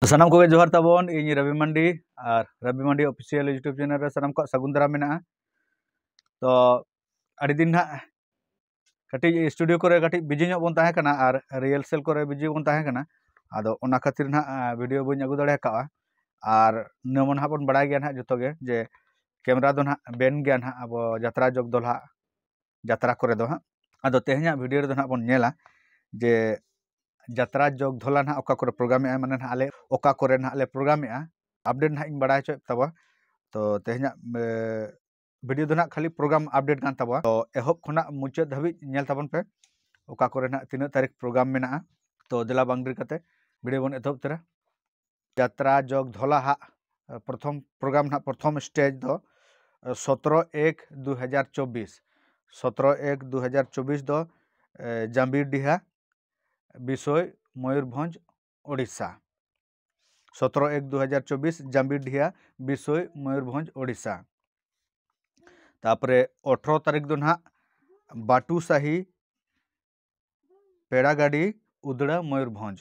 सानाम को जोहार ताबन इन रवि मंडी और रवि मंडी ऑफिशियल यूट्यूब चैनल रे सानाम को सगुन दाराम मेना। तो अड़ी दिन ना कटी स्टूडियो को कटी बिजी बन ताहे कना और रिहर्सल को बिजी बन ताहे कना आदो ओना खातिर ना वीडियो बन अगु दाड़े का और नमन हा बन बड़ाय गया ना जतो गे जे कैमरा दो ना बेन गया ना अब यात्रा जोग दोला यात्रा करे दो हा आदो तेहना वीडियो रे दो ना बन नेला जे यात्रा जोग धोला ना ओका करे प्रोग्राम माने ना आले ओका करे ना आले प्रोग्राम अपडेट ना इन बड़ा च तब तो तेहना वीडियो ना खाली प्रोग्राम अपडेट कान तब तो एहब खना मुचाद धाबी नेल तबन पे ओका करे ना तीन तारीख प्रोग्राम मेना तो दिला बांगरी कते वीडियो बन एहब तेरा यात्रा जोग धोला हा प्रथम प्रोग्राम ना प्रथम स्टेज दो 17/1/2024 17/1/2024 दो जाम्बिरडीहा विषय मयूरभंज ओडिशा 17/1/2024 जाम्बिरडीहा विषय मयूरभंज ओडिशा तापरे 18 तारीख दो ना बाटूसाही पेड़ागाड़ी उदड़ा मयूरभंज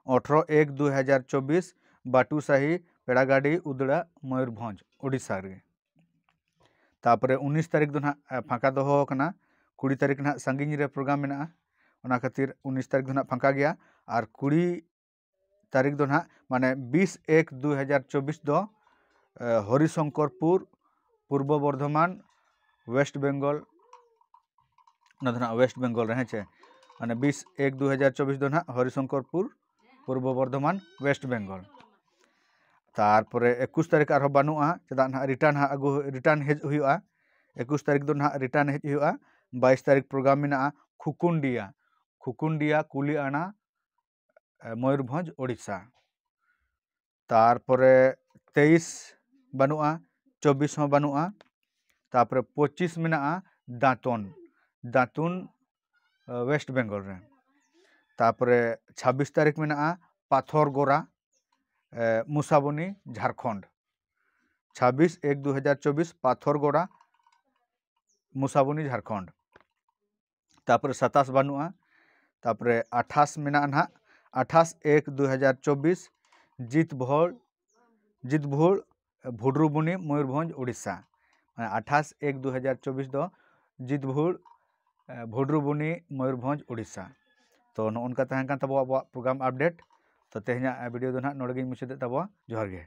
18/1/2024 बाटूसाही पेड़ागाड़ी उदड़ा मयूरभंज ओडिशा रे तापरे 19 तारीख दो ना फाँका दोहो कना 20 तारीख ना संगिनी रे प्रोग्राम मेना ओना खातिर 19 तारीख दो ना फाँका गया और 20 तारीख दो ना माने 20/1/2024 दो हरिशंकरपुर पूर्व बर्धमान वेस्ट बेंगल ना वेस्ट बेंगल रहे छे माने 20/1/2024 दो ना हरिशंकरपुर पूर्व बर्धमान वेस्ट बेंगल तारपरे 21 तारीख आरो बानुआ चदा ना रिटर्न हा अगु रिटर्न हेज हुआ 21 तारीख दो ना रिटर्न हेज हुआ 22 तारीख प्रोग्राम मेना खुकुंडिया कुलियाना मयूरभंज ओडिशा तारपरे 23 बानुआ 24 हो बानुआ तारपरे 25 मेना दातुन वेस्ट बेंगल रे तारपरे 26 तारीख मेना पाथरगोरा मुसाबनी झारखंड 26/1/2024 पाथरगोरा मुसाबनी झारखंड तापरे 27 बानुआ तापरे 28 मेना ना 28/1/2024 जितभोल भुडरुबुनी मयूरभंज ओडिशा 28/1/2024 दो जितभोल भुडरुबुनी मयूरभंज ओडिशा तो नोनका तहन कान तबो अब प्रोग्राम अपडेट तो तेहना वीडियो दो ना नोड़े मुचाद तब जोहार गे।